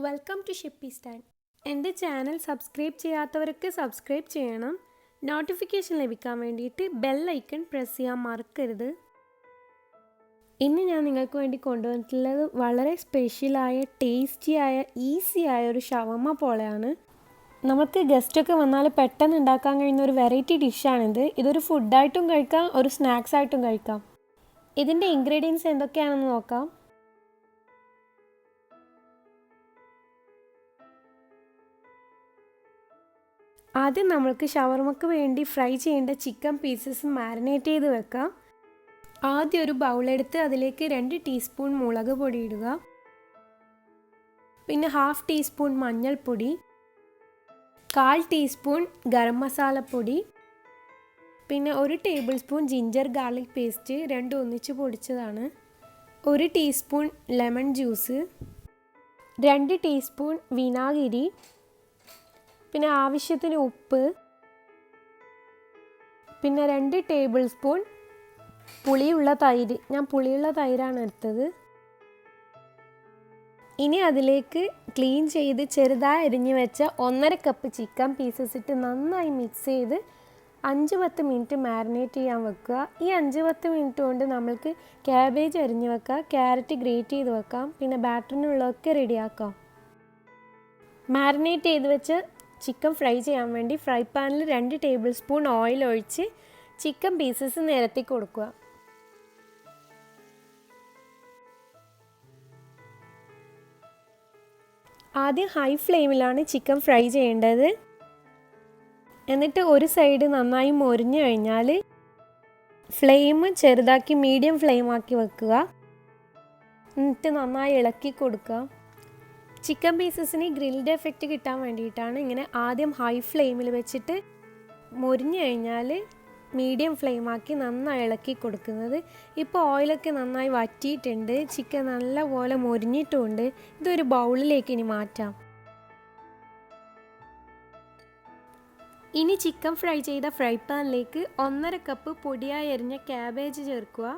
Welcome to shippy stand. എൻ്റെ channel subscribe ചെയ്യാത്തവർക്ക് subscribe ചെയ്യണം. നോട്ടിഫിക്കേഷൻ ലഭിക്കാൻ വേണ്ടിയിട്ട് ബെൽ ഐക്കൺ പ്രസ് ചെയ്യാൻ മറക്കരുത്. ഇന്ന് ഞാൻ നിങ്ങൾക്ക് വേണ്ടി കൊണ്ടുവന്നിട്ടുള്ളത് വളരെ സ്പെഷ്യലായ ടേസ്റ്റിയായ ഈസിയായ ഒരു ഷവർമ്മ പോലെയാണ്. നമുക്ക് ഗസ്റ്റൊക്കെ വന്നാൽ പെട്ടെന്ന് ഉണ്ടാക്കാൻ കഴിയുന്ന ഒരു വെറൈറ്റി ഡിഷാണിത്. ഇതൊരു ഫുഡായിട്ടും കഴിക്കാം, ഒരു സ്നാക്സ് ആയിട്ടും കഴിക്കാം. ഇതിൻ്റെ ഇൻഗ്രീഡിയൻസ് എന്തൊക്കെയാണെന്ന് നോക്കാം. ആദ്യം നമ്മൾക്ക് ഷവർമ്മക്ക് വേണ്ടി ഫ്രൈ ചെയ്യേണ്ട ചിക്കൻ പീസസ് മാരിനേറ്റ് ചെയ്ത് വെക്കാം. ആദ്യം ഒരു ബൗളെടുത്ത് അതിലേക്ക് 2 ടീസ്പൂൺ മുളക് പൊടി ഇടുക. പിന്നെ 1/2 ടീസ്പൂൺ മഞ്ഞൾപ്പൊടി, 1/4 ടീസ്പൂൺ ഗരം മസാലപ്പൊടി, പിന്നെ 1 table spoon ginger garlic paste, രണ്ടും ഒന്നിച്ച് പൊടിച്ചതാണ്, 1 ടീസ്പൂൺ ലെമൺ ജ്യൂസ്, 2 ടീസ്പൂൺ വിനാഗിരി, പിന്നെ ആവശ്യത്തിന് ഉപ്പ്, പിന്നെ 2 ടേബിൾ സ്പൂൺ പുളിയുള്ള തൈര്. ഞാൻ പുളിയുള്ള തൈരാണ് എടുത്തത്. ഇനി അതിലേക്ക് ക്ലീൻ ചെയ്ത് ചെറുതായി അരിഞ്ഞു വെച്ച 1/2 കപ്പ് ചിക്കൻ പീസസ് ഇട്ട് നന്നായി മിക്സ് ചെയ്ത് 5-10 മിനിറ്റ് മാരിനേറ്റ് ചെയ്യാൻ വെക്കുക. ഈ 5-10 മിനിറ്റ് കൊണ്ട് നമ്മൾക്ക് ക്യാബേജ് അരിഞ്ഞു വെക്കാം, ക്യാരറ്റ് ഗ്രേറ്റ് ചെയ്ത് വെക്കാം, പിന്നെ ബാറ്ററിനുള്ളതൊക്കെ റെഡിയാക്കാം. മാരിനേറ്റ് ചെയ്ത് വെച്ച് ചിക്കൻ ഫ്രൈ ചെയ്യാൻ വേണ്ടി ഫ്രൈ പാനിൽ 2 ടേബിൾ സ്പൂൺ ഓയിൽ ഒഴിച്ച് ചിക്കൻ പീസസ് നിരത്തി കൊടുക്കുക. ആദ്യം ഹൈ ഫ്ലെയിമിലാണ് ചിക്കൻ ഫ്രൈ ചെയ്യേണ്ടത്. എന്നിട്ട് ഒരു സൈഡ് നന്നായി മൊരിഞ്ഞു കഴിഞ്ഞാൽ ഫ്ലെയിം ചെറുതാക്കി മീഡിയം ഫ്ലെയിമാക്കി വെക്കുക. എന്നിട്ട് നന്നായി ഇളക്കി കൊടുക്കുക. ചിക്കൻ പീസസിന് ഗ്രിൽഡ് എഫക്റ്റ് കിട്ടാൻ വേണ്ടിയിട്ടാണ് ഇങ്ങനെ ആദ്യം ഹൈ ഫ്ലെയിമിൽ വെച്ചിട്ട് മൊരിഞ്ഞു കഴിഞ്ഞാൽ മീഡിയം ഫ്ലെയിമാക്കി നന്നായി ഇളക്കി കൊടുക്കുന്നത്. ഇപ്പോൾ ഓയിലൊക്കെ നന്നായി വറ്റിയിട്ടുണ്ട്, ചിക്കൻ നല്ലപോലെ മൊരിഞ്ഞിട്ടുമുണ്ട്. ഇതൊരു ബൗളിലേക്ക് ഇനി മാറ്റാം. ഇനി ചിക്കൻ ഫ്രൈ ചെയ്ത ഫ്രൈ പാനിലേക്ക് 1/2 കപ്പ് പൊടിയായി അരിഞ്ഞ ക്യാബേജ് ചേർക്കുക.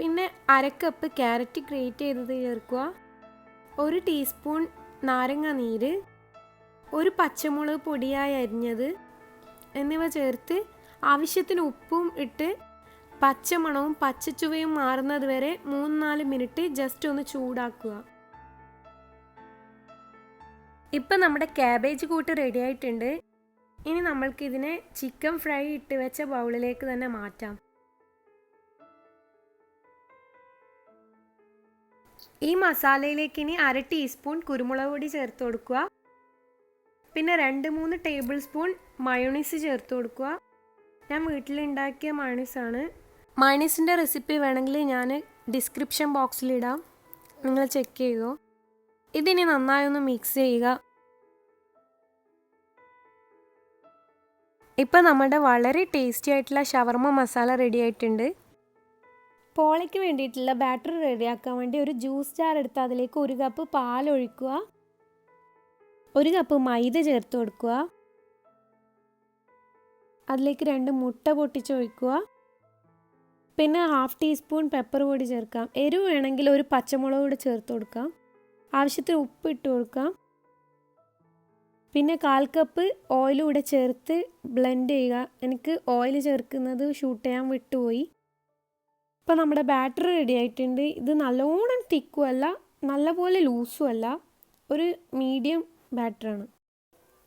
പിന്നെ 1/2 കപ്പ് ക്യാരറ്റ് ഗ്രേറ്റ് ചെയ്തത് ചേർക്കുക. 1 ടീസ്പൂൺ നാരങ്ങ നീര്, 1 പച്ചമുളക് പൊടിയായി അരിഞ്ഞത് എന്നിവ ചേർത്ത് ആവശ്യത്തിന് ഉപ്പും ഇട്ട് പച്ചമണവും പച്ചച്ചുവയും മാറുന്നത് വരെ 3-4 മിനിറ്റ് ജസ്റ്റ് ഒന്ന് ചൂടാക്കുക. ഇപ്പം നമ്മുടെ ക്യാബേജ് കൂട്ട് റെഡി ആയിട്ടുണ്ട്. ഇനി നമ്മൾക്കിതിനെ ചിക്കൻ ഫ്രൈ ഇട്ട് വെച്ച ബൗളിലേക്ക് തന്നെ മാറ്റാം. ഈ മസാലയിലേക്ക് ഇനി 1/2 ടീസ്പൂൺ കുരുമുളക് പൊടി ചേർത്ത് കൊടുക്കുക. പിന്നെ 2-3 ടേബിൾ സ്പൂൺ മയോണൈസ് ചേർത്ത് കൊടുക്കുക. ഞാൻ വീട്ടിലുണ്ടാക്കിയ മയോണൈസാണ്. മയോണൈസിൻ്റെ റെസിപ്പി വേണമെങ്കിൽ ഞാൻ ഡിസ്ക്രിപ്ഷൻ ബോക്സിലിടാം, നിങ്ങൾ ചെക്ക് ചെയ്യുക. ഇതിനി നന്നായി ഒന്ന് മിക്സ് ചെയ്യുക. ഇപ്പം നമ്മുടെ വളരെ ടേസ്റ്റി ആയിട്ടുള്ള ഷവർമ്മ മസാല റെഡി ആയിട്ടുണ്ട്. പോളയ്ക്ക് വേണ്ടിയിട്ടുള്ള ബാറ്റർ റെഡിയാക്കാൻ വേണ്ടി ഒരു ജ്യൂസ് ജാർ എടുത്ത് അതിലേക്ക് 1 കപ്പ് പാൽ ഒഴിക്കുക. 1 കപ്പ് മൈദ ചേർത്ത് കൊടുക്കുക. അതിലേക്ക് 2 മുട്ട പൊട്ടിച്ചൊഴിക്കുക. പിന്നെ 1/2 ടീസ്പൂൺ പെപ്പർ പൊടി ചേർക്കാം. എരിവ് വേണമെങ്കിൽ 1 പച്ചമുളക് കൂടി ചേർത്ത് കൊടുക്കാം. ആവശ്യത്തിന് ഉപ്പ് ഇട്ട് കൊടുക്കാം. പിന്നെ 1/4 കപ്പ് ഓയിൽ കൂടെ ചേർത്ത് ബ്ലെൻഡ് ചെയ്യുക. എനിക്ക് ഓയിൽ ചേർക്കുന്നത് ഷൂട്ട് ചെയ്യാൻ വിട്ടുപോയി. ഇപ്പോൾ നമ്മുടെ ബാറ്റർ റെഡി ആയിട്ടുണ്ട്. ഇത് നല്ലോണം തിക്കും അല്ല, നല്ലപോലെ ലൂസും അല്ല, ഒരു മീഡിയം ബാറ്ററാണ്.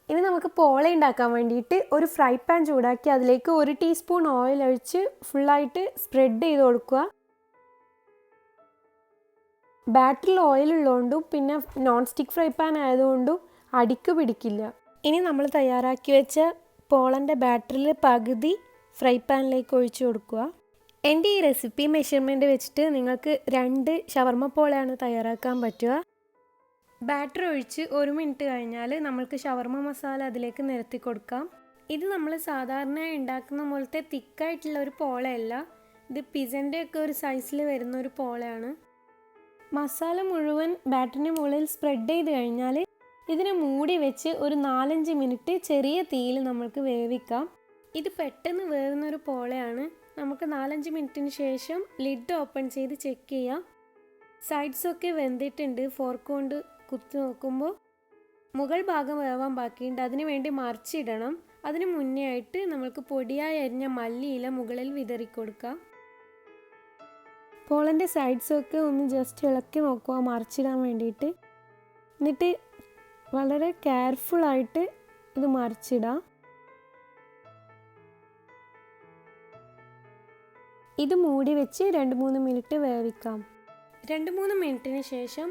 ഇനി നമുക്ക് പോള ഉണ്ടാക്കാൻ വേണ്ടിയിട്ട് ഒരു ഫ്രൈ പാൻ ചൂടാക്കി അതിലേക്ക് 1 ടീസ്പൂൺ ഓയിൽ ഒഴിച്ച് ഫുള്ളായിട്ട് സ്പ്രെഡ് ചെയ്ത് കൊടുക്കുക. ബാറ്ററിൽ ഓയിൽ ഉള്ളതുകൊണ്ടും പിന്നെ നോൺ സ്റ്റിക്ക് ഫ്രൈ പാൻ ആയതുകൊണ്ടും അടിക്ക് പിടിക്കില്ല. ഇനി നമ്മൾ തയ്യാറാക്കി വെച്ച പോളൻ്റെ ബാറ്ററിൽ പകുതി ഫ്രൈ പാനിലേക്ക് ഒഴിച്ചു കൊടുക്കുക. എൻ്റെ ഈ റെസിപ്പി മെഷർമെൻറ്റ് വെച്ചിട്ട് നിങ്ങൾക്ക് 2 ഷവർമ്മ പോളയാണ് തയ്യാറാക്കാൻ പറ്റുക. ബാറ്റർ ഒഴിച്ച് 1 മിനിറ്റ് കഴിഞ്ഞാൽ നമ്മൾക്ക് ഷവർമ്മ മസാല അതിലേക്ക് നിരത്തി കൊടുക്കാം. ഇത് നമ്മൾ സാധാരണ ഉണ്ടാക്കുന്ന പോലത്തെ തിക്കായിട്ടുള്ള ഒരു പോളയല്ല, ഇത് പിസൻ്റെ ഒക്കെ ഒരു സൈസിൽ വരുന്ന ഒരു പോളയാണ്. മസാല മുഴുവൻ ബാറ്ററിന് മുകളിൽ സ്പ്രെഡ് ചെയ്ത് കഴിഞ്ഞാൽ ഇതിനെ മൂടി വെച്ച് ഒരു 4-5 മിനിറ്റ് ചെറിയ തീയിൽ നമ്മൾക്ക് വേവിക്കാം. ഇത് പെട്ടെന്ന് വേവുന്നൊരു പോളയാണ്. നമുക്ക് 4-5 മിനിറ്റിന് ശേഷം ലിഡ് ഓപ്പൺ ചെയ്ത് ചെക്ക് ചെയ്യാം. സൈഡ്സൊക്കെ വെന്തിട്ടുണ്ട്. ഫോർക്ക് കൊണ്ട് കുത്തി നോക്കുമ്പോൾ മുകൾ ഭാഗം വേവാൻ ബാക്കിയുണ്ട്. അതിന് വേണ്ടി മറിച്ചിടണം. അതിന് മുന്നേ ആയിട്ട് നമ്മൾക്ക് പൊടിയായി അരിഞ്ഞ മല്ലിയില മുകളിൽ വിതറി കൊടുക്കാം. പോളൻ്റെ സൈഡ്സൊക്കെ ഒന്ന് ജസ്റ്റ് ഇളക്കി നോക്കുക മറിച്ചിടാൻ വേണ്ടിയിട്ട്. എന്നിട്ട് വളരെ കെയർഫുള്ളായിട്ട് ഇത് മറിച്ചിടാം. ഇത് മൂടി വെച്ച് 2-3 മിനിറ്റ് വേവിക്കാം. 2-3 മിനിറ്റിന് ശേഷം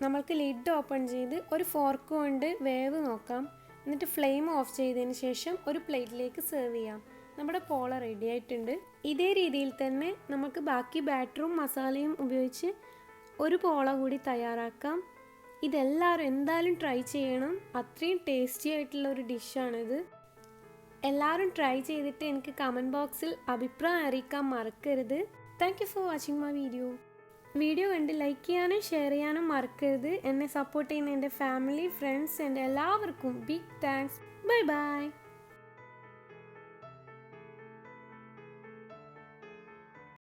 നമ്മൾക്ക് ലിഡ് ഓപ്പൺ ചെയ്ത് ഒരു ഫോർക്ക് കൊണ്ട് വേവ് നോക്കാം. എന്നിട്ട് ഫ്ലെയിം ഓഫ് ചെയ്തതിന് ശേഷം ഒരു പ്ലേറ്റിലേക്ക് സെർവ് ചെയ്യാം. നമ്മുടെ പോള റെഡി ആയിട്ടുണ്ട്. ഇതേ രീതിയിൽ തന്നെ നമുക്ക് ബാക്കി ബാറ്ററും മസാലയും ഉപയോഗിച്ച് ഒരു പോള കൂടി തയ്യാറാക്കാം. ഇതെല്ലാവരും എന്തായാലും ട്രൈ ചെയ്യണം. അത്രയും ടേസ്റ്റി ആയിട്ടുള്ള ഒരു ഡിഷാണിത്. എല്ലാവരും ട്രൈ ചെയ്തിട്ട് എനിക്ക് കമൻറ്റ് ബോക്സിൽ അഭിപ്രായം അറിയിക്കാൻ മറക്കരുത്. Thank you for watching my video കണ്ട് ലൈക്ക് ചെയ്യാനും ഷെയർ ചെയ്യാനും മറക്കരുത്. എന്നെ സപ്പോർട്ട് ചെയ്യുന്ന എൻ്റെ ഫാമിലി, ഫ്രണ്ട്സ്, എൻ്റെ എല്ലാവർക്കും ബിഗ് താങ്ക്സ്. Bye bye.